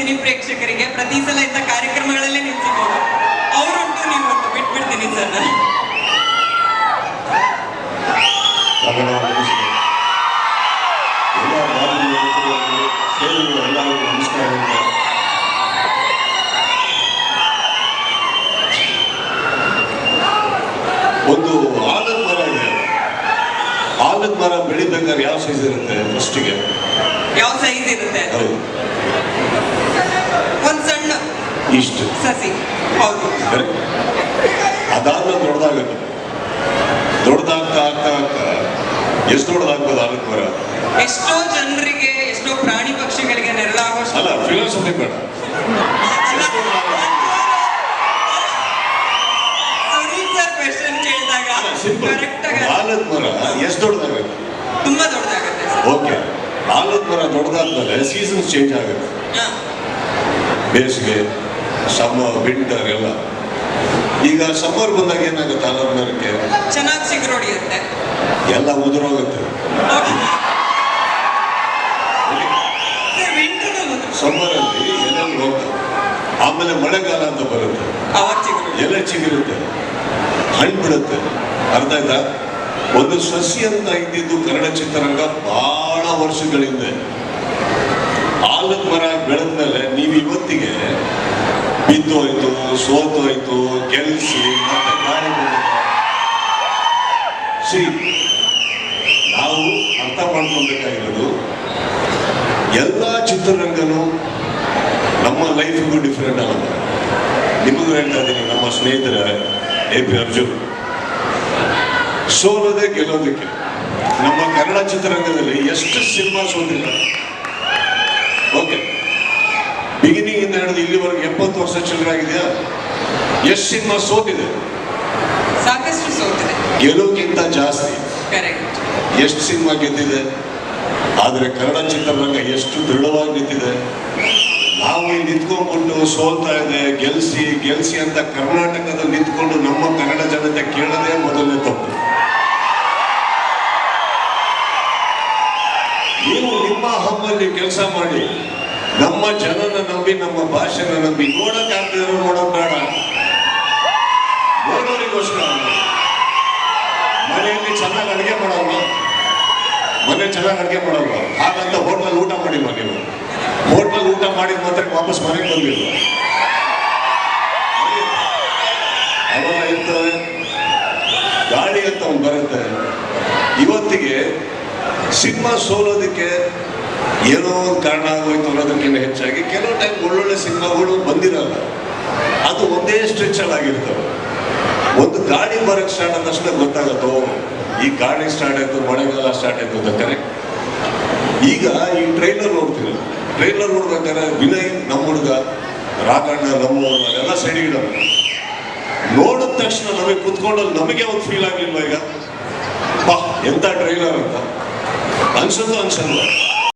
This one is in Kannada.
ಸಿನಿ ಪ್ರೇಕ್ಷಕರಿಗೆ ಪ್ರತಿ ಸಲ ಇಂಥ ಕಾರ್ಯಕ್ರಮಗಳಲ್ಲೇ ನಿಲ್ಸಿಕೊಂಡು ಅವರುಂಟು ನೀವುಂಟು ಬಿಟ್ಬಿಡ್ತೀನಿ ಸರ್ ನಾನು. ಒಂದು ಆಲದ ಮರ ಇದೆ. ಆಲದ ಮರ ಬೆಳಿಬೇಕಾದ್ರೆ ಯಾವ ಸೈಜ್ ಇರುತ್ತೆ? ಫಸ್ಟಿಗೆ ಯಾವ ಸೈಜ್ ಇರುತ್ತೆ? ಒಂದ್ ಸಣ್ಣ ಇಷ್ಟು ಸಸಿ. ಹೌದು. ಅದಾದ್ಮೇಲೆ ದೊಡ್ಡದಾಗುತ್ತೆ. ದೊಡ್ಡದಾಗ್ತಾ ಆಗ್ತಾ ಆಗ್ತಾ ಎಷ್ಟು ದೊಡ್ಡದಾಗ್ಬೋದು ಆಲದ ಮರ? ಎಷ್ಟೋ ಜನರಿಗೆ, ಎಷ್ಟೋ ಪ್ರಾಣಿ ಪಕ್ಷಿಗಳಿಗೆ ನೆರಳಾಗೋ. ಅಲ್ಲ, ಫಿಲಾಸಫಿ ಬೇಡ. ಆಲದ ಮರ ಎಷ್ಟು ದೊಡ್ಡದಾಗುತ್ತೆ? ತುಂಬಾ ದೊಡ್ಡದಾಗುತ್ತೆ. ಓಕೆ, ಆಲದ ಮರ ದೊಡ್ಡದಾದ್ಮೇಲೆ ಸೀಸನ್ಸ್ ಚೇಂಜ್ ಆಗುತ್ತೆ. ಬೇಸಿಗೆ, ಸಮ್ಮರ್, ವಿಂಟರ್ ಎಲ್ಲ. ಈಗ ಸಮ್ಮರ್ ಬಂದಾಗ ಏನಾಗುತ್ತೆ? ಆಲದ ಮರಕ್ಕೆ ಚೆನ್ನಾಗಿ ಸಿಗುರೊಡಿಯುತ್ತೆ, ಎಲ್ಲ ಉದುರೋಗುತ್ತೆ. ಸಮ್ಮರ್ ಅಲ್ಲಿ ಎಲೆ ಹೋಗ್ತವೆ. ಆಮೇಲೆ ಮಳೆಗಾಲ ಅಂತ ಬರುತ್ತೆ, ಎಲೆ ಚಿಗುರುತ್ತೆ, ಹಣ್ಣು ಬಿಡುತ್ತೆ. ಅರ್ಥ ಆಯ್ತಾ? ಒಂದು ಸಸಿ ಅಂತ ಇದ್ದಿದ್ದು ಕನ್ನಡ ಚಿತ್ರರಂಗ ಬಹಳ ವರ್ಷಗಳಿಂದ. ಆಲದ ಮರ ಬೆಳೆದ್ಮೇಲೆ ನೀವು ಇವತ್ತಿಗೆ ಬಿದ್ದೋಯ್ತು, ಸೋತೋಯ್ತು, ಗೆಲ್ಸಿ, ಮತ್ತೆ ಗಾಳಿ ನಾವು ಅರ್ಥ ಮಾಡ್ಕೊಬೇಕಾಗಿರೋದು, ಎಲ್ಲ ಚಿತ್ರರಂಗನೂ ನಮ್ಮ ಲೈಫಿಗೂ ಡಿಫ್ರೆಂಟ್ ಅಲ್ಲ. ನಿಮಗೂ ಹೇಳ್ತಾ ಇದ್ದೀನಿ, ನಮ್ಮ ಸ್ನೇಹಿತರ AP ಅರ್ಜುನ್ ಸೋಲೋದೇ ಗೆಲ್ಲೋದಕ್ಕೆ. ನಮ್ಮ ಕನ್ನಡ ಚಿತ್ರರಂಗದಲ್ಲಿ ಎಷ್ಟು ಸಿನಿಮಾ ಸೋತಿಲ್ಲ. ಓಕೆ, ಬಿಗಿನಿಂಗ್ ಇಂದ ಹಿಡಿದು ಇಲ್ಲಿವರೆಗೆ 70 ವರ್ಷ ಚಿಲ್ಲರಾಗಿದೆಯಾ? ಎಷ್ಟು ಸಿನಿಮಾ ಸೋತಿದೆ? ಸಾಕಷ್ಟು ಸೋತಿದೆ. ಗೆಲುವುಕ್ಕಿಂತ ಜಾಸ್ತಿ ಕರೆಕ್ಟ್ ಎಷ್ಟು ಸಿನಿಮಾ ಗೆದ್ದಿದೆ. ಆದರೆ ಕನ್ನಡ ಚಿತ್ರರಂಗ ಎಷ್ಟು ದೃಢವಾಗಿ ನಿಂತಿದೆ. ನಾವು ಇಲ್ಲಿ ನಿಂತ್ಕೊಂಡ್ಬಿಟ್ಟು ಸೋಲ್ತಾ ಇದೆ, ಗೆಲ್ಸಿ ಗೆಲ್ಸಿ ಅಂತ ಕರ್ನಾಟಕದಲ್ಲಿ ನಿಂತ್ಕೊಂಡು ನಮ್ಮ ಕನ್ನಡ ಜನತೆ ಕೇಳೋದೇ ಮೊದಲನೇ ತಪ್ಪು. ನೀವು ನಿಮ್ಮ ಹಮ್ಮಲ್ಲಿ ಕೆಲಸ ಮಾಡಿ, ನಮ್ಮ ಜನನ ನಂಬಿ, ನಮ್ಮ ಭಾಷೆನ ನಂಬಿ. ನೋಡಕ್ಕಾಗ್ತಿದ್ರು ನೋಡೋದು ಬೇಡ, ನೋಡೋರಿಗೋಸ್ಕರ. ಮನೆಯಲ್ಲಿ ಚೆನ್ನಾಗಿ ಅಡುಗೆ ಮಾಡಲ್ವ? ಮನೆ ಚೆನ್ನಾಗಿ ಅಡುಗೆ ಮಾಡಲ್ವ? ಹಾಗಂತ ಹೋಟ್ಲಲ್ಲಿ ಊಟ ಮಾಡಿಲ್ವ? ನೀವು ಹೋಟ್ಲಲ್ಲಿ ಊಟ ಮಾಡಿದ ಮಾತ್ರ ವಾಪಸ್ ಮನೆಗೆ ಬಂದಿಲ್ವ? ಅವೆಲ್ಲ ಇರ್ತವೆ. ಗಾಳಿ ಅಂತ ಒಂದು ಬರುತ್ತೆ. ಇವತ್ತಿಗೆ ಸಿನಿಮಾ ಸೋಲೋದಕ್ಕೆ ಏನೋ ಒಂದು ಕಾರಣ ಆಗೋಯ್ತು ಅನ್ನೋದಕ್ಕಿಂತ ಹೆಚ್ಚಾಗಿ ಕೆಲವು ಟೈಮ್ ಒಳ್ಳೊಳ್ಳೆ ಸಿನಿಮಾಗಳು ಬಂದಿರಲ್ಲ. ಅದು ಒಂದೇ ಸ್ಟ್ರೆಚಲ್ಲಿ ಆಗಿರ್ತವೆ. ಒಂದು ಗಾಳಿ ಬರೋಕ್ಕೆ ಸ್ಟಾರ್ಟ್ ಆದ ತಕ್ಷಣ ಗೊತ್ತಾಗುತ್ತೋ, ಈ ಗಾಳಿ ಸ್ಟಾರ್ಟ್ ಆಯ್ತು, ಮಳೆಗಾಲ ಸ್ಟಾರ್ಟ್ ಆಯ್ತು ಅಂತ. ಕರೆಕ್ಟ್. ಈಗ ಈ ಟ್ರೈಲರ್ ನೋಡ್ತೀವಿ. ಟ್ರೈಲರ್ ನೋಡ್ಬೇಕಾದ್ರೆ ವಿನಯ್ ನಮ್ಮ ಹುಡುಗ, ರಾಘಣ್ಣ ನಮ್ಮ ಹುಡುಗ, ಎಲ್ಲ ಸೈಡಿಗಿಡೋದು. ನೋಡಿದ ತಕ್ಷಣ ನಮಗೆ ಕುತ್ಕೊಂಡಲ್ಲಿ ನಮಗೆ ಒಂದು ಫೀಲ್ ಆಗಲಿಲ್ವ? ಈಗ ಎಂತ ಟ್ರೈಲರ್ ಅಂತ ಅನ್ಸಲ್ವಾ?